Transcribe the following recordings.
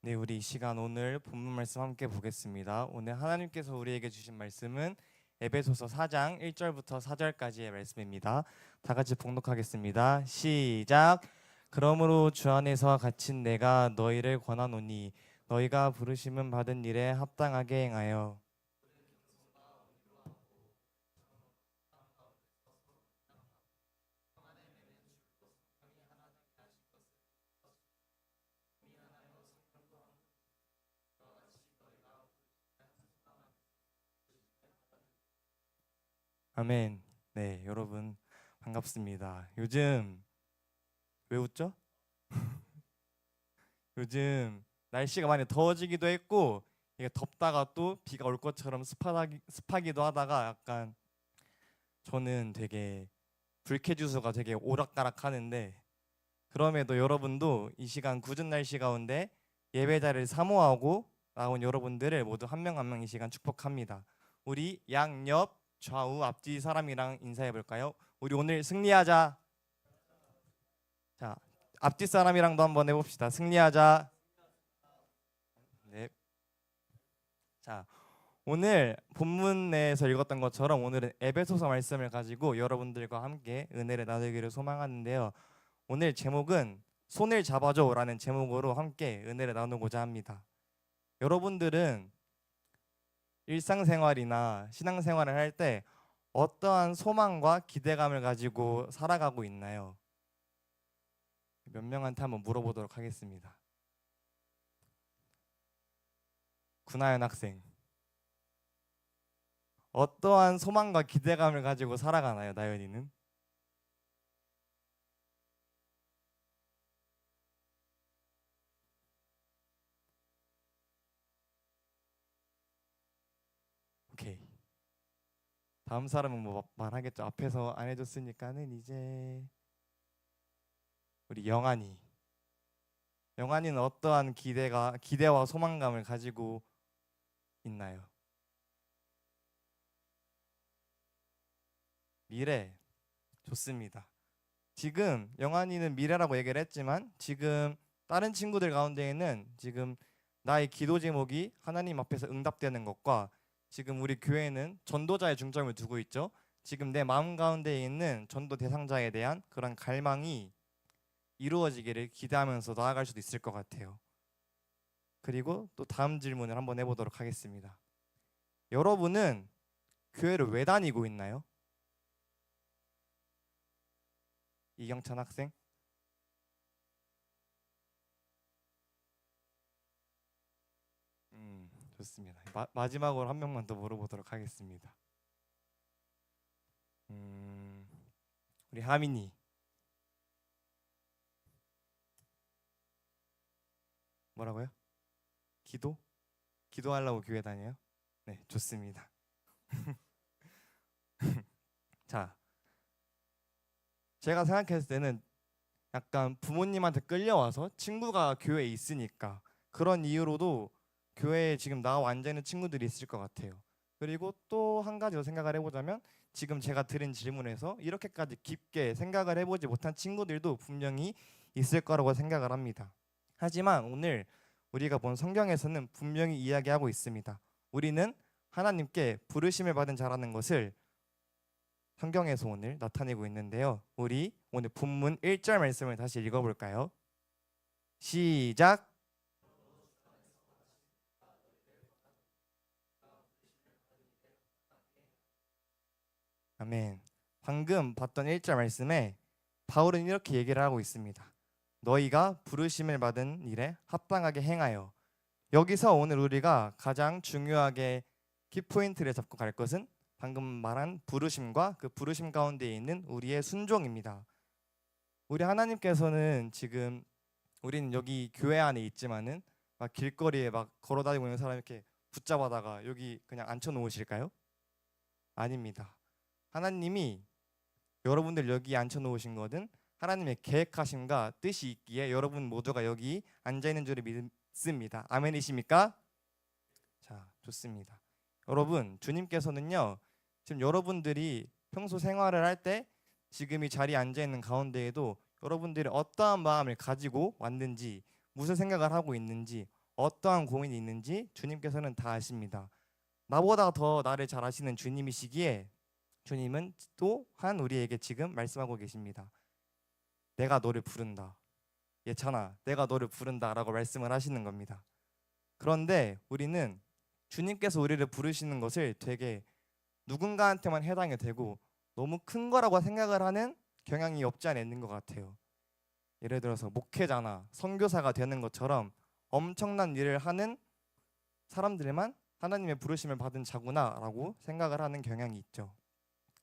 네, 우리 이 시간 오늘 본문 말씀 함께 보겠습니다. 오늘 하나님께서 우리에게 주신 말씀은 에베소서 4장 1절부터 4절까지의 말씀입니다. 다 같이 봉독하겠습니다. 시작. 그러므로 주 안에서 갇힌 내가 너희를 권하노니 너희가 부르심은 받은 일에 합당하게 행하여. 아멘. 네, 여러분 반갑습니다. 요즘 왜 웃죠? 요즘 날씨가 많이 더워지기도 했고 이게 덥다가 또 비가 올 것처럼 습하기도 하다가 약간 저는 되게 불쾌지수가 되게 오락가락 하는데, 그럼에도 여러분도 이 시간 굳은 날씨 가운데 예배자를 사모하고 나온 여러분들을 모두 한 명 한 명 이 시간 축복합니다. 우리 양옆 좌우 앞뒤 사람이랑 인사해 볼까요? 우리 오늘 승리하자. 자, 앞뒤 사람이랑도 한번 해봅시다. 승리하자. 네. 자, 오늘 본문에서 읽었던 것처럼 오늘은 에베소서 말씀을 가지고 여러분들과 함께 은혜를 나누기를 소망하는데요. 오늘 제목은 손을 잡아줘라는 제목으로 함께 은혜를 나누고자 합니다. 여러분들은 일상생활이나 신앙생활을 할 때 어떠한 소망과 기대감을 가지고 살아가고 있나요? 몇 명한테 한번 물어보도록 하겠습니다. 구나연 학생, 어떠한 소망과 기대감을 가지고 살아가나요, 나연이는? 오케이. 다음 사람은 뭐 말하겠죠. 앞에서 안 해줬으니까는 이제 우리 영환이. 영환이는 어떠한 기대와 소망감을 가지고 있나요? 미래. 좋습니다. 지금 영환이는 미래라고 얘기를 했지만 지금 다른 친구들 가운데에는 지금 나의 기도 제목이 하나님 앞에서 응답되는 것과 지금 우리 교회는 전도자의 중점을 두고 있죠. 지금 내 마음 가운데 있는 전도 대상자에 대한 그런 갈망이 이루어지기를 기대하면서 나아갈 수도 있을 것 같아요. 그리고 또 다음 질문을 한번 해보도록 하겠습니다. 여러분은 교회를 왜 다니고 있나요? 이경찬 학생? 좋습니다. 마지막으로 한 명만 더 물어보도록 하겠습니다. 우리 하민이. 뭐라고요? 기도? 기도하려고 교회 다녀요? 네, 좋습니다. 자, 제가 생각했을 때는 약간 부모님한테 끌려와서 친구가 교회에 있으니까 그런 이유로도 교회에 지금 나와 앉아 있는 친구들이 있을 것 같아요. 그리고 또 한 가지 더 생각을 해보자면 지금 제가 드린 질문에서 이렇게까지 깊게 생각을 해보지 못한 친구들도 분명히 있을 거라고 생각을 합니다. 하지만 오늘 우리가 본 성경에서는 분명히 이야기하고 있습니다. 우리는 하나님께 부르심을 받은 자라는 것을 성경에서 오늘 나타내고 있는데요. 우리 오늘 본문 1절 말씀을 다시 읽어볼까요? 시작. 아멘. 방금 봤던 1절 말씀에 바울은 이렇게 얘기를 하고 있습니다. 너희가 부르심을 받은 일에 합당하게 행하여. 여기서 오늘 우리가 가장 중요하게 키포인트를 잡고 갈 것은 방금 말한 부르심과 그 부르심 가운데 있는 우리의 순종입니다. 우리 하나님께서는 지금 우리는 여기 교회 안에 있지만은 막 길거리에 막 걸어다니고 있는 사람 이렇게 붙잡아다가 여기 그냥 앉혀 놓으실까요? 아닙니다. 하나님이 여러분들 여기 앉혀 놓으신 것은 하나님의 계획하심과 뜻이 있기에 여러분 모두가 여기 앉아 있는 줄을 믿습니다. 아멘이십니까? 자, 좋습니다. 여러분, 주님께서는요 지금 여러분들이 평소 생활을 할 때 지금 이 자리에 앉아 있는 가운데에도 여러분들이 어떠한 마음을 가지고 왔는지, 무슨 생각을 하고 있는지, 어떠한 고민이 있는지 주님께서는 다 아십니다. 나보다 더 나를 잘 아시는 주님이시기에 주님은 또한 우리에게 지금 말씀하고 계십니다. 내가 너를 부른다. 예찬아, 내가 너를 부른다라고 말씀을 하시는 겁니다. 그런데 우리는 주님께서 우리를 부르시는 것을 되게 누군가한테만 해당이 되고 너무 큰 거라고 생각을 하는 경향이 없지 않아 있는 것 같아요. 예를 들어서 목회자나 선교사가 되는 것처럼 엄청난 일을 하는 사람들만 하나님의 부르심을 받은 자구나라고 생각을 하는 경향이 있죠.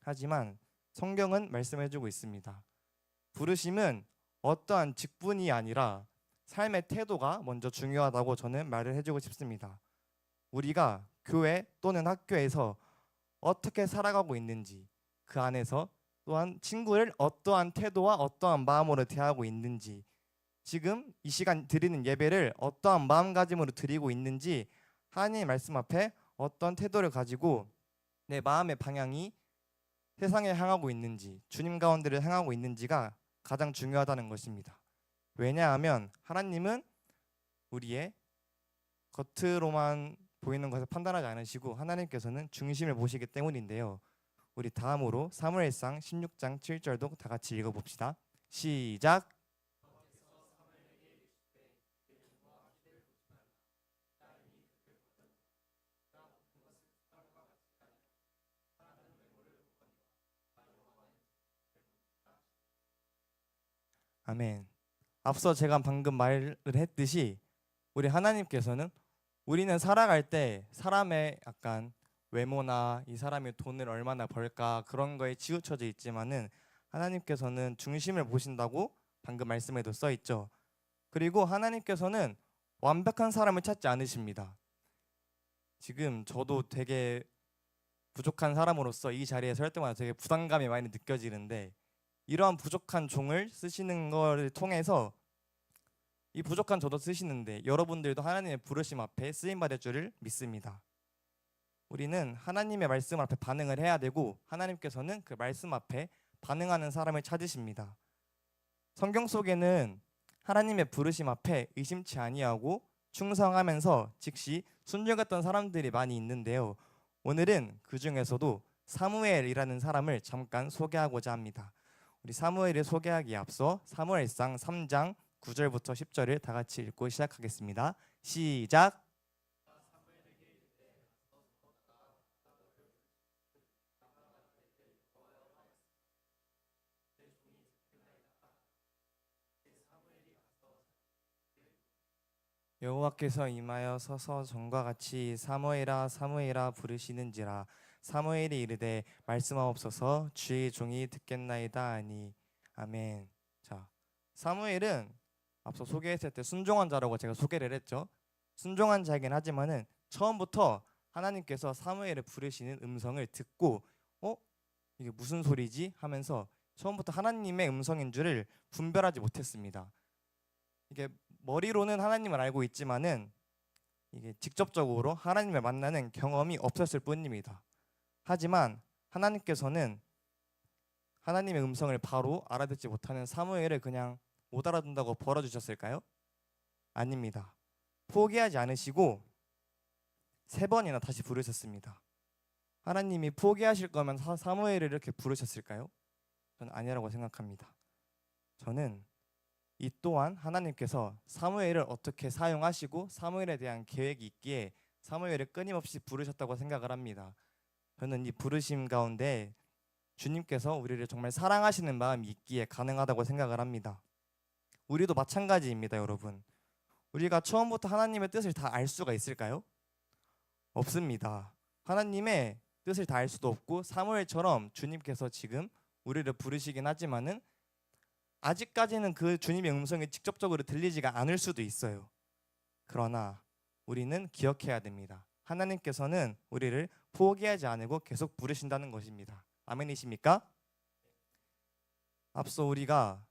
하지만 성경은 말씀해주고 있습니다. 부르심은 어떠한 직분이 아니라 삶의 태도가 먼저 중요하다고 저는 말을 해주고 싶습니다. 우리가 교회 또는 학교에서 어떻게 살아가고 있는지, 그 안에서 또한 친구를 어떠한 태도와 어떠한 마음으로 대하고 있는지, 지금 이 시간 드리는 예배를 어떠한 마음가짐으로 드리고 있는지, 하나님의 말씀 앞에 어떤 태도를 가지고 내 마음의 방향이 세상에 향하고 있는지, 주님 가운데를 향하고 있는지가 가장 중요하다는 것입니다. 왜냐하면 하나님은 우리의 겉으로만 보이는 것을 판단하지 않으시고 하나님께서는 중심을 보시기 때문인데요. 우리 다음으로 사무엘상 16장 7절도 다 같이 읽어봅시다. 시작. 아멘. 앞서 제가 방금 말을 했듯이 우리 하나님께서는 우리는 살아갈 때 사람의 약간 외모나 이 사람이 돈을 얼마나 벌까 그런 거에 치우쳐져 있지만은 하나님께서는 중심을 보신다고 방금 말씀에도 써 있죠. 그리고 하나님께서는 완벽한 사람을 찾지 않으십니다. 지금 저도 되게 부족한 사람으로서 이 자리에 설 때마다 되게 부담감이 많이 느껴지는데, 이러한 부족한 종을 쓰시는 걸 통해서 이 부족한 저도 쓰시는데 여러분들도 하나님의 부르심 앞에 쓰임 받을 줄을 믿습니다. 우리는 하나님의 말씀 앞에 반응을 해야 되고 하나님께서는 그 말씀 앞에 반응하는 사람을 찾으십니다. 성경 속에는 하나님의 부르심 앞에 의심치 아니하고 충성하면서 즉시 순종했던 사람들이 많이 있는데요. 오늘은 그 중에서도 사무엘이라는 사람을 잠깐 소개하고자 합니다. 우리 사무엘을 소개하기에 앞서 사무엘상 3장 9절부터 10절을 다 같이 읽고 시작하겠습니다. 시작. 여호와께서 임하여 서서 전과 같이 사무엘아 사무엘아 부르시는지라. 사무엘이 이르되 말씀하옵소서 주의 종이 듣겠나이다 하니. 아멘. 자, 사무엘은 앞서 소개했을 때 순종한 자라고 제가 소개를 했죠. 순종한 자이긴 하지만은 처음부터 하나님께서 사무엘을 부르시는 음성을 듣고 이게 무슨 소리지 하면서 처음부터 하나님의 음성인 줄을 분별하지 못했습니다. 이게 머리로는 하나님을 알고 있지만은 이게 직접적으로 하나님을 만나는 경험이 없었을 뿐입니다. 하지만 하나님께서는 하나님의 음성을 바로 알아듣지 못하는 사무엘을 그냥 못 알아듣는다고 벌어주셨을까요? 아닙니다. 포기하지 않으시고 3번이나 다시 부르셨습니다. 하나님이 포기하실 거면 사무엘을 이렇게 부르셨을까요? 저는 아니라고 생각합니다. 저는 이 또한 하나님께서 사무엘을 어떻게 사용하시고 사무엘에 대한 계획이 있기에 사무엘을 끊임없이 부르셨다고 생각을 합니다. 저는 이 부르심 가운데 주님께서 우리를 정말 사랑하시는 마음이 있기에 가능하다고 생각을 합니다. 우리도 마찬가지입니다, 여러분. 우리가 처음부터 하나님의 뜻을 다 알 수가 있을까요? 없습니다. 하나님의 뜻을 다 알 수도 없고 사무엘처럼 주님께서 지금 우리를 부르시긴 하지만은 아직까지는 그 주님의 음성이 직접적으로 들리지가 않을 수도 있어요. 그러나 우리는 기억해야 됩니다. 하나님께서는 우리를 포기하지 않고 계속 부르신다는 것입니다. 아멘이십니까? 앞서 우리가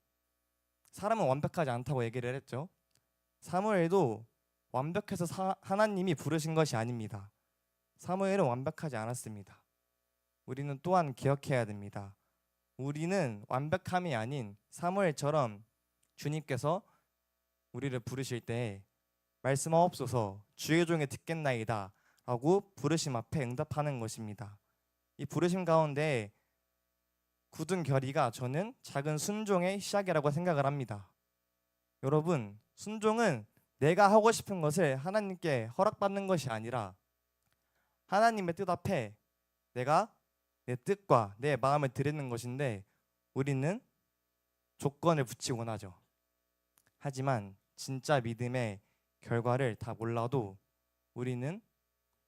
사람은 완벽하지 않다고 얘기를 했죠. 사무엘도 완벽해서 하나님이 부르신 것이 아닙니다. 사무엘은 완벽하지 않았습니다. 우리는 또한 기억해야 됩니다. 우리는 완벽함이 아닌 사무엘처럼 주님께서 우리를 부르실 때 말씀하옵소서 주의 종이 듣겠나이다 라고 부르심 앞에 응답하는 것입니다. 이 부르심 가운데 굳은 결의가 저는 작은 순종의 시작이라고 생각을 합니다. 여러분, 순종은 내가 하고 싶은 것을 하나님께 허락받는 것이 아니라 하나님의 뜻 앞에 내가 내 뜻과 내 마음을 드리는 것인데, 우리는 조건을 붙이곤 하죠. 하지만 진짜 믿음의 결과를 다 몰라도 우리는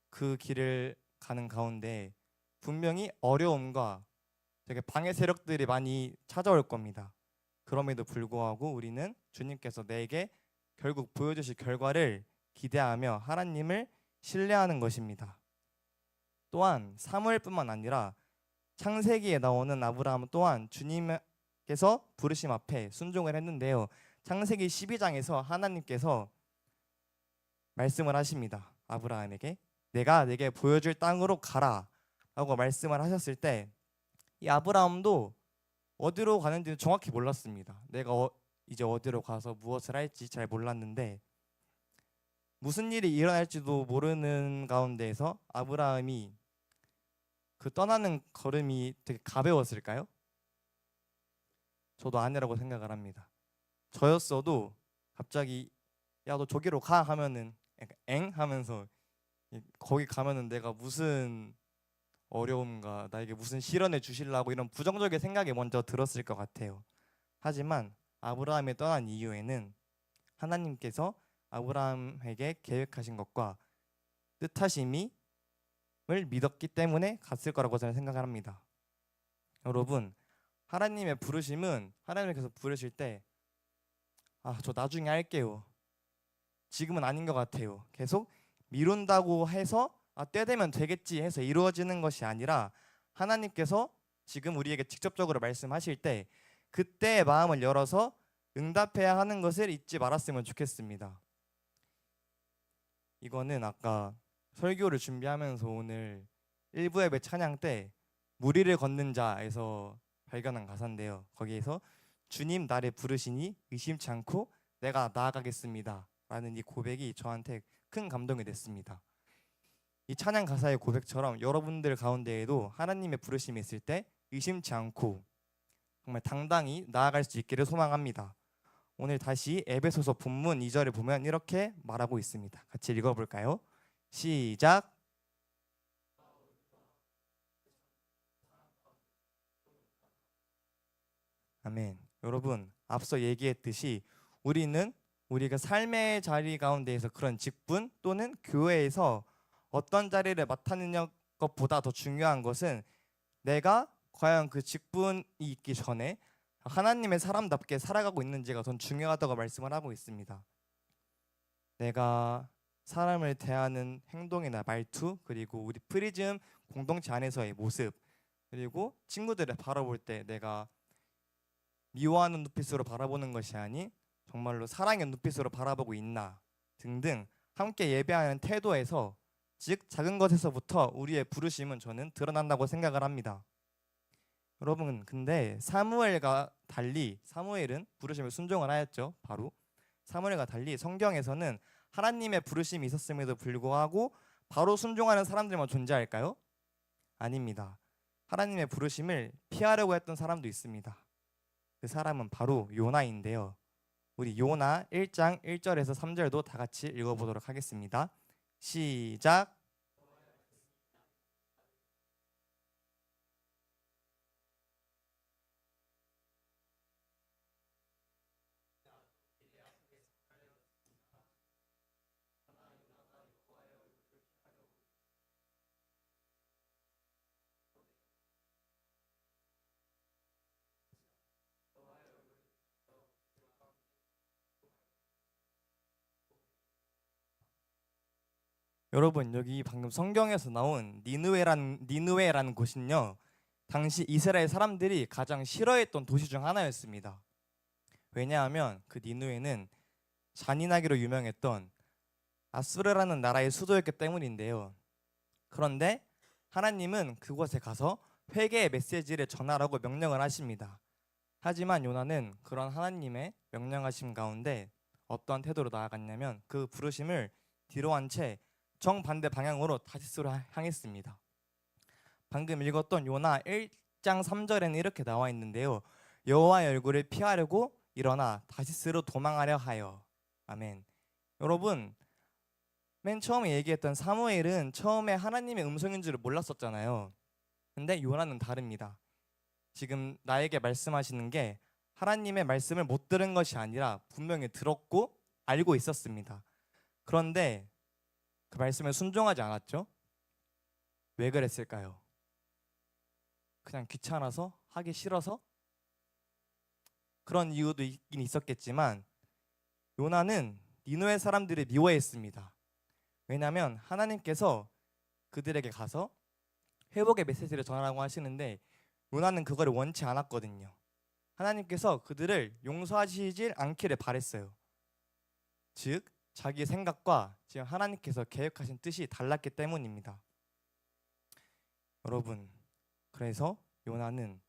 그 길을 가는 가운데 분명히 어려움과 되게 방해 세력들이 많이 찾아올 겁니다. 그럼에도 불구하고 우리는 주님께서 내게 결국 보여주실 결과를 기대하며 하나님을 신뢰하는 것입니다. 또한 사무엘뿐만 아니라 창세기에 나오는 아브라함 또한 주님께서 부르심 앞에 순종을 했는데요. 창세기 12장에서 하나님께서 말씀을 하십니다. 아브라함에게 내가 내게 보여줄 땅으로 가라 라고 말씀을 하셨을 때, 이 아브라함도 어디로 가는지는 정확히 몰랐습니다. 내가 이제 어디로 가서 무엇을 할지 잘 몰랐는데, 무슨 일이 일어날지도 모르는 가운데에서 아브라함이 그 떠나는 걸음이 되게 가벼웠을까요? 저도 아니라고 생각을 합니다. 저였어도 갑자기 야 너 저기로 가 하면은 약간 엥 하면서 거기 가면은 내가 무슨 어려움과 나에게 무슨 시련을 주실라고 이런 부정적인 생각이 먼저 들었을 것 같아요. 하지만 아브라함이 떠난 이유에는 하나님께서 아브라함에게 계획하신 것과 뜻하심을 믿었기 때문에 갔을 거라고 저는 생각을 합니다. 여러분, 하나님의 부르심은 하나님께서 부르실 때 저 나중에 할게요, 지금은 아닌 것 같아요, 계속 미룬다고 해서 때 되면 되겠지 해서 이루어지는 것이 아니라 하나님께서 지금 우리에게 직접적으로 말씀하실 때 그때의 마음을 열어서 응답해야 하는 것을 잊지 말았으면 좋겠습니다. 이거는 아까 설교를 준비하면서 오늘 1부 예배 찬양 때 무리를 걷는 자에서 발견한 가사인데요. 거기에서 주님 나를 부르시니 의심치 않고 내가 나아가겠습니다 라는 이 고백이 저한테 큰 감동이 됐습니다. 이 찬양 가사의 고백처럼 여러분들 가운데에도 하나님의 부르심이 있을 때 의심치 않고 정말 당당히 나아갈 수 있기를 소망합니다. 오늘 다시 에베소서 본문 2절을 보면 이렇게 말하고 있습니다. 같이 읽어볼까요? 시작. 아멘. 여러분, 앞서 얘기했듯이 우리가 삶의 자리 가운데에서 그런 직분 또는 교회에서 어떤 자리를 맡았느냐 것보다 더 중요한 것은 내가 과연 그 직분이 있기 전에 하나님의 사람답게 살아가고 있는지가 더 중요하다고 말씀을 하고 있습니다. 내가 사람을 대하는 행동이나 말투, 그리고 우리 프리즘 공동체 안에서의 모습, 그리고 친구들을 바라볼 때 내가 미워하는 눈빛으로 바라보는 것이 아닌 정말로 사랑의 눈빛으로 바라보고 있나 등등 함께 예배하는 태도에서, 즉 작은 것에서부터 우리의 부르심은 저는 드러난다고 생각을 합니다. 여러분, 근데 사무엘과 달리, 사무엘은 부르심을 순종을 하였죠. 바로 사무엘과 달리 성경에서는 하나님의 부르심이 있었음에도 불구하고 바로 순종하는 사람들만 존재할까요? 아닙니다. 하나님의 부르심을 피하려고 했던 사람도 있습니다. 그 사람은 바로 요나인데요. 우리 요나 1장 1절에서 3절도 다 같이 읽어보도록 하겠습니다. 시작. 여러분, 여기 방금 성경에서 나온 니느웨라는 곳은요, 당시 이스라엘 사람들이 가장 싫어했던 도시 중 하나였습니다. 왜냐하면 그 니느웨는 잔인하기로 유명했던 아수르라는 나라의 수도였기 때문인데요. 그런데 하나님은 그곳에 가서 회개의 메시지를 전하라고 명령을 하십니다. 하지만 요나는 그런 하나님의 명령하심 가운데 어떠한 태도로 나아갔냐면 그 부르심을 뒤로 한 채 정반대 방향으로 다시스로 향했습니다. 방금 읽었던 요나 1장 3절에는 이렇게 나와 있는데요. 여호와의 얼굴을 피하려고 일어나 다시스로 도망하려 하여. 아멘. 여러분, 맨 처음에 얘기했던 사무엘은 처음에 하나님의 음성인 줄을 몰랐었잖아요. 근데 요나는 다릅니다. 지금 나에게 말씀하시는 게 하나님의 말씀을 못 들은 것이 아니라 분명히 들었고 알고 있었습니다. 그런데 그 말씀에 순종하지 않았죠? 왜 그랬을까요? 그냥 귀찮아서? 하기 싫어서? 그런 이유도 있긴 있었겠지만 요나는 니느웨 사람들이 미워했습니다. 왜냐하면 하나님께서 그들에게 가서 회복의 메시지를 전하라고 하시는데 요나는 그걸 원치 않았거든요. 하나님께서 그들을 용서하시질 않기를 바랬어요. 즉 자기의 생각과 지금 하나님께서 계획하신 뜻이 달랐기 때문입니다. 여러분, 그래서 요나는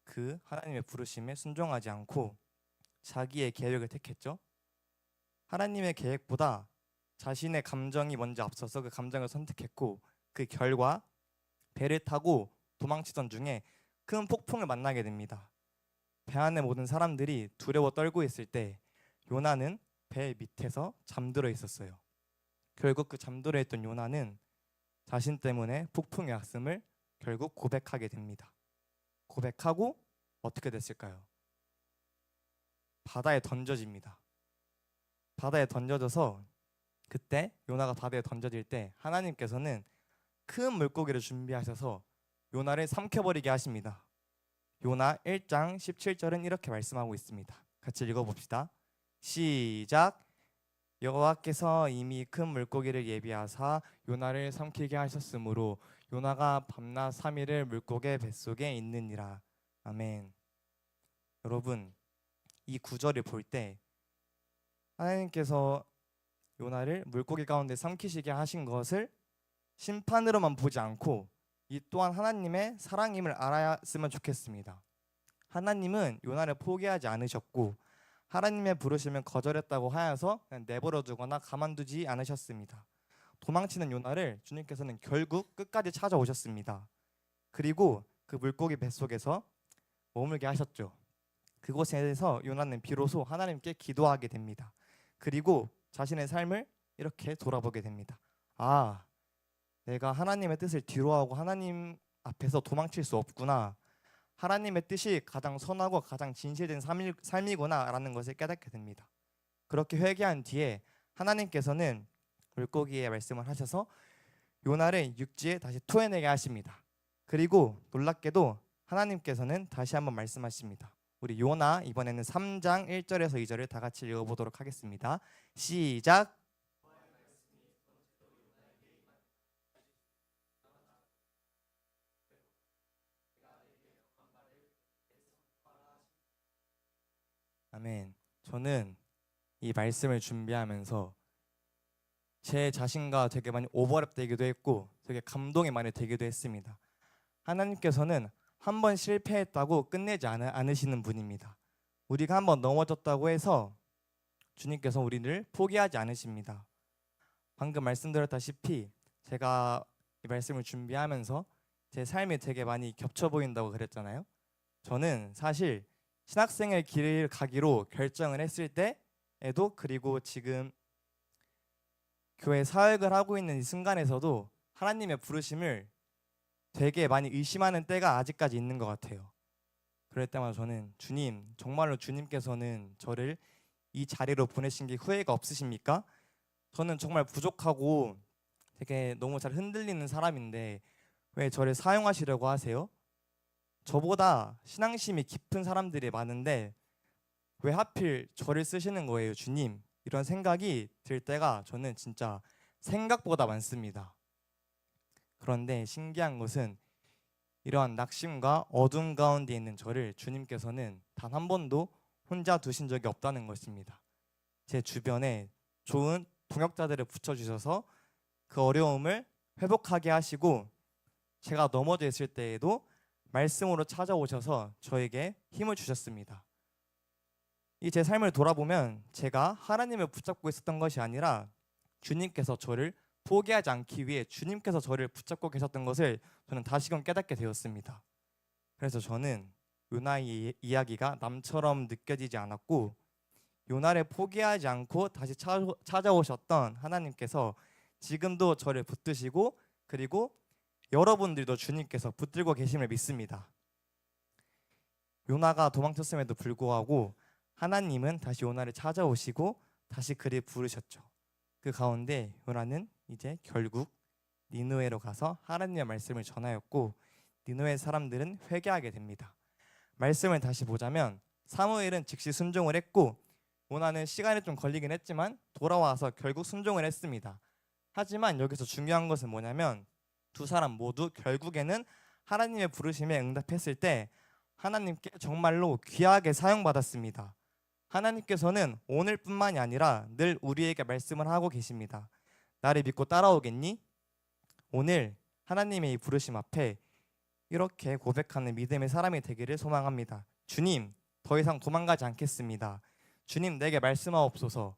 그 하나님의 부르심에 순종하지 않고 자기의 계획을 택했죠. 하나님의 계획보다 자신의 감정이 먼저 앞서서 그 감정을 선택했고 그 결과 배를 타고 도망치던 중에 큰 폭풍을 만나게 됩니다. 배 안의 모든 사람들이 두려워 떨고 있을 때 요나는 배 밑에서 잠들어 있었어요. 결국 그 잠들어 있던 요나는 자신 때문에 폭풍이 왔음을 결국 고백하게 됩니다. 고백하고 어떻게 됐을까요? 바다에 던져집니다. 바다에 던져져서 그때 요나가 바다에 던져질 때 하나님께서는 큰 물고기를 준비하셔서 요나를 삼켜버리게 하십니다. 요나 1장 17절은 이렇게 말씀하고 있습니다. 같이 읽어봅시다. 시작. 여호와께서 이미 큰 물고기를 예비하사 요나를 삼키게 하셨으므로 요나가 밤낮 3일을 물고기 뱃속에 있느니라. 아멘. 여러분, 이 구절을 볼 때 하나님께서 요나를 물고기 가운데 삼키시게 하신 것을 심판으로만 보지 않고 이 또한 하나님의 사랑임을 알았으면 좋겠습니다. 하나님은 요나를 포기하지 않으셨고 하나님의 부르심을 거절했다고 하여서 그냥 내버려 두거나 가만두지 않으셨습니다. 도망치는 요나를 주님께서는 결국 끝까지 찾아오셨습니다. 그리고 그 물고기 뱃속에서 머물게 하셨죠. 그곳에서 요나는 비로소 하나님께 기도하게 됩니다. 그리고 자신의 삶을 이렇게 돌아보게 됩니다. 아, 내가 하나님의 뜻을 뒤로하고 하나님 앞에서 도망칠 수 없구나. 하나님의 뜻이 가장 선하고 가장 진실된 삶이구나 라는 것을 깨닫게 됩니다. 그렇게 회개한 뒤에 하나님께서는 물고기의 말씀을 하셔서 요나를 육지에 다시 토해내게 하십니다. 그리고 놀랍게도 하나님께서는 다시 한번 말씀하십니다. 우리 요나 이번에는 3장 1절에서 2절을 다 같이 읽어보도록 하겠습니다. 시작. 아멘. 저는 이 말씀을 준비하면서 제 자신과 되게 많이 오버랩되기도 했고 되게 감동이 많이 되기도 했습니다. 하나님께서는 한 번 실패했다고 끝내지 않으시는 분입니다. 우리가 한 번 넘어졌다고 해서 주님께서 우리를 포기하지 않으십니다. 방금 말씀드렸다시피 제가 이 말씀을 준비하면서 제 삶이 되게 많이 겹쳐 보인다고 그랬잖아요. 저는 사실 신학생의 길을 가기로 결정을 했을 때에도 그리고 지금 교회 사역을 하고 있는 이 순간에서도 하나님의 부르심을 되게 많이 의심하는 때가 아직까지 있는 것 같아요. 그럴 때마다 저는 주님, 정말로 주님께서는 저를 이 자리로 보내신 게 후회가 없으십니까? 저는 정말 부족하고 되게 너무 잘 흔들리는 사람인데 왜 저를 사용하시려고 하세요? 저보다 신앙심이 깊은 사람들이 많은데 왜 하필 저를 쓰시는 거예요, 주님? 이런 생각이 들 때가 저는 진짜 생각보다 많습니다. 그런데 신기한 것은 이러한 낙심과 어둠 가운데 있는 저를 주님께서는 단 한 번도 혼자 두신 적이 없다는 것입니다. 제 주변에 좋은 동역자들을 붙여주셔서 그 어려움을 회복하게 하시고 제가 넘어져 있을 때에도 말씀으로 찾아오셔서 저에게 힘을 주셨습니다. 이 제 삶을 돌아보면 제가 하나님을 붙잡고 있었던 것이 아니라 주님께서 저를 포기하지 않기 위해 주님께서 저를 붙잡고 계셨던 것을 저는 다시금 깨닫게 되었습니다. 그래서 저는 요나의 이야기가 남처럼 느껴지지 않았고, 요나를 포기하지 않고 다시 찾아오셨던 하나님께서 지금도 저를 붙드시고, 그리고 여러분들도 주님께서 붙들고 계심을 믿습니다. 요나가 도망쳤음에도 불구하고 하나님은 다시 요나를 찾아오시고 다시 그를 부르셨죠. 그 가운데 요나는 이제 결국 니느웨로 가서 하나님의 말씀을 전하였고, 니느웨 사람들은 회개하게 됩니다. 말씀을 다시 보자면 사무엘은 즉시 순종을 했고, 요나는 시간이 좀 걸리긴 했지만 돌아와서 결국 순종을 했습니다. 하지만 여기서 중요한 것은 뭐냐면 두 사람 모두 결국에는 하나님의 부르심에 응답했을 때 하나님께 정말로 귀하게 사용받았습니다. 하나님께서는 오늘뿐만이 아니라 늘 우리에게 말씀을 하고 계십니다. 나를 믿고 따라오겠니? 오늘 하나님의 이 부르심 앞에 이렇게 고백하는 믿음의 사람이 되기를 소망합니다. 주님, 더 이상 도망가지 않겠습니다. 주님, 내게 말씀하옵소서.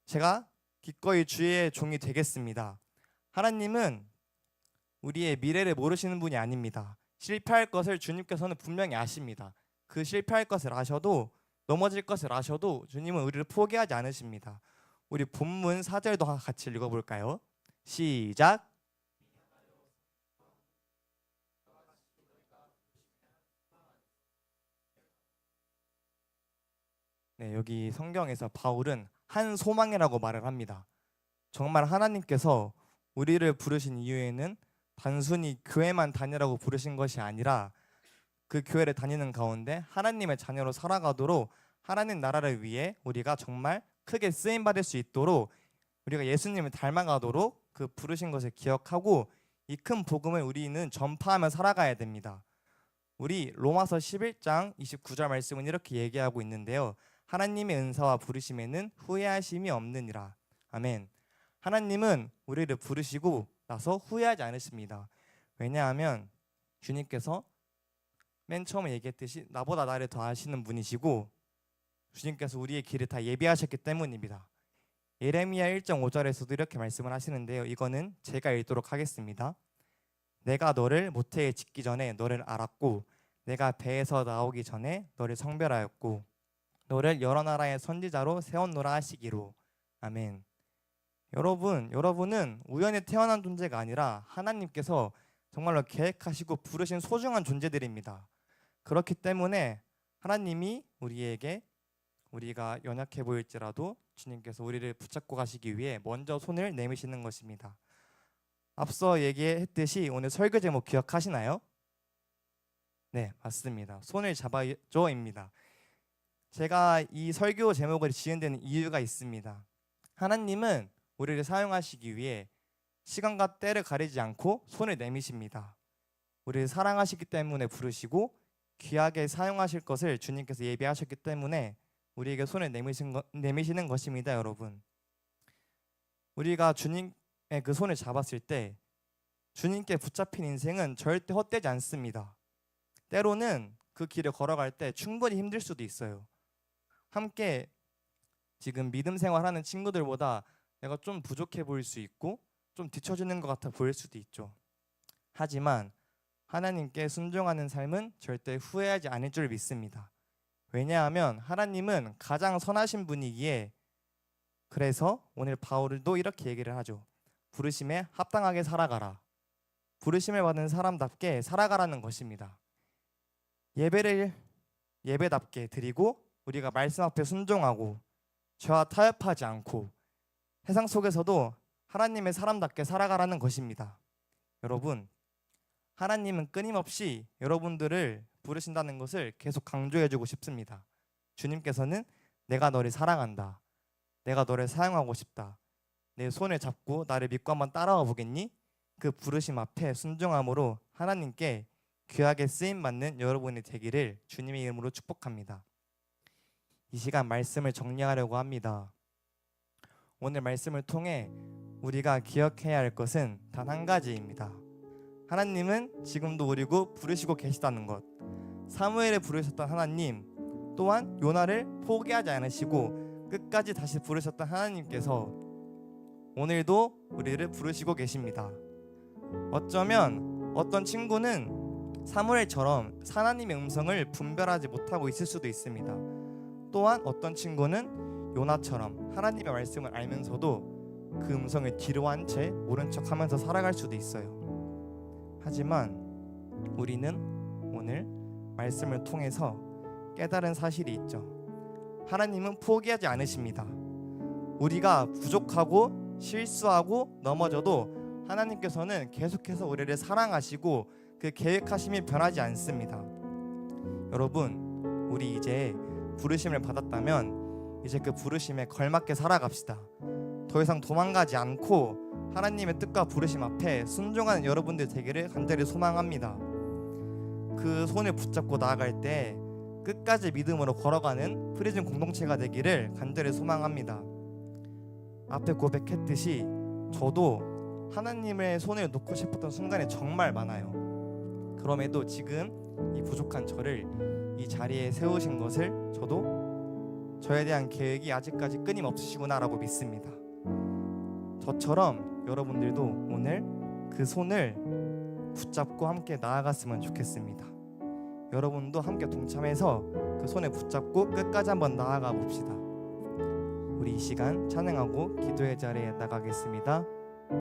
제가 기꺼이 주의 종이 되겠습니다. 하나님은 우리의 미래를 모르시는 분이 아닙니다. 실패할 것을 주님께서는 분명히 아십니다. 그 실패할 것을 아셔도, 넘어질 것을 아셔도 주님은 우리를 포기하지 않으십니다. 우리 본문 4절도 같이 읽어볼까요? 시작. 네, 여기 성경에서 바울은 한 소망이라고 말을 합니다. 정말 하나님께서 우리를 부르신 이유에는 단순히 교회만 다니라고 부르신 것이 아니라 그 교회를 다니는 가운데 하나님의 자녀로 살아가도록, 하나님 나라를 위해 우리가 정말 크게 쓰임 받을 수 있도록, 우리가 예수님을 닮아가도록 그 부르신 것을 기억하고 이 큰 복음을 우리는 전파하며 살아가야 됩니다. 우리 로마서 11장 29절 말씀은 이렇게 얘기하고 있는데요. 하나님의 은사와 부르심에는 후회하심이 없느니라. 아멘. 하나님은 우리를 부르시고 나서 후회하지 않으십니다. 왜냐하면 주님께서 맨 처음에 얘기했듯이 나보다 나를 더 아시는 분이시고 주님께서 우리의 길을 다 예비하셨기 때문입니다. 예레미야 1장 5절에서도 이렇게 말씀을 하시는데요. 이거는 제가 읽도록 하겠습니다. 내가 너를 모태에 짓기 전에 너를 알았고, 내가 배에서 나오기 전에 너를 성별하였고, 너를 여러 나라의 선지자로 세웠노라 하시기로. 아멘. 여러분은 우연히 태어난 존재가 아니라 하나님께서 정말로 계획하시고 부르신 소중한 존재들입니다. 그렇기 때문에 하나님이 우리에게, 우리가 연약해 보일지라도 주님께서 우리를 붙잡고 가시기 위해 먼저 손을 내미시는 것입니다. 앞서 얘기했듯이 오늘 설교 제목 기억하시나요? 네, 맞습니다. 손을 잡아줘입니다. 제가 이 설교 제목을 지은 데는 이유가 있습니다. 하나님은 우리를 사용하시기 위해 시간과 때를 가리지 않고 손을 내미십니다. 우리를 사랑하시기 때문에 부르시고 귀하게 사용하실 것을 주님께서 예비하셨기 때문에 우리에게 손을 내미시는 것입니다. 여러분, 우리가 주님의 그 손을 잡았을 때 주님께 붙잡힌 인생은 절대 헛되지 않습니다. 때로는 그 길을 걸어갈 때 충분히 힘들 수도 있어요. 함께 지금 믿음 생활하는 친구들보다 내가 좀 부족해 보일 수 있고 좀 뒤처지는 것 같아 보일 수도 있죠. 하지만 하나님께 순종하는 삶은 절대 후회하지 않을 줄 믿습니다. 왜냐하면 하나님은 가장 선하신 분이기에, 그래서 오늘 바울도 이렇게 얘기를 하죠. 부르심에 합당하게 살아가라. 부르심을 받은 사람답게 살아가라는 것입니다. 예배를 예배답게 드리고 우리가 말씀 앞에 순종하고 죄와 타협하지 않고 세상 속에서도 하나님의 사람답게 살아가라는 것입니다. 여러분, 하나님은 끊임없이 여러분들을 부르신다는 것을 계속 강조해주고 싶습니다. 주님께서는 내가 너를 사랑한다. 내가 너를 사용하고 싶다. 내 손을 잡고 나를 믿고 한번 따라와 보겠니? 그 부르심 앞에 순종함으로 하나님께 귀하게 쓰임받는 여러분이 되기를 주님의 이름으로 축복합니다. 이 시간 말씀을 정리하려고 합니다. 오늘 말씀을 통해 우리가 기억해야 할 것은 단 한 가지입니다. 하나님은 지금도 우리고 부르시고 계시다는 것. 사무엘을 부르셨던 하나님, 또한 요나를 포기하지 않으시고 끝까지 다시 부르셨던 하나님께서 오늘도 우리를 부르시고 계십니다. 어쩌면 어떤 친구는 사무엘처럼 하나님의 음성을 분별하지 못하고 있을 수도 있습니다. 또한 어떤 친구는 요나처럼 하나님의 말씀을 알면서도 그 음성을 뒤로 한 채 모른 척하면서 살아갈 수도 있어요. 하지만 우리는 오늘 말씀을 통해서 깨달은 사실이 있죠. 하나님은 포기하지 않으십니다. 우리가 부족하고 실수하고 넘어져도 하나님께서는 계속해서 우리를 사랑하시고 그 계획하심이 변하지 않습니다. 여러분, 우리 이제 부르심을 받았다면 이제 그 부르심에 걸맞게 살아갑시다. 더 이상 도망가지 않고 하나님의 뜻과 부르심 앞에 순종하는 여러분들 되기를 간절히 소망합니다. 그 손을 붙잡고 나아갈 때 끝까지 믿음으로 걸어가는 프리즘 공동체가 되기를 간절히 소망합니다. 앞에 고백했듯이 저도 하나님의 손을 놓고 싶었던 순간이 정말 많아요. 그럼에도 지금 이 부족한 저를 이 자리에 세우신 것을 저도 저에 대한 계획이 아직까지 끊임없으시구나라고 믿습니다. 저처럼 여러분들도 오늘 그 손을 붙잡고 함께 나아갔으면 좋겠습니다. 여러분도 함께 동참해서 그 손에 붙잡고 끝까지 한번 나아가 봅시다. 우리 이 시간 찬양하고 기도의 자리에 나가겠습니다.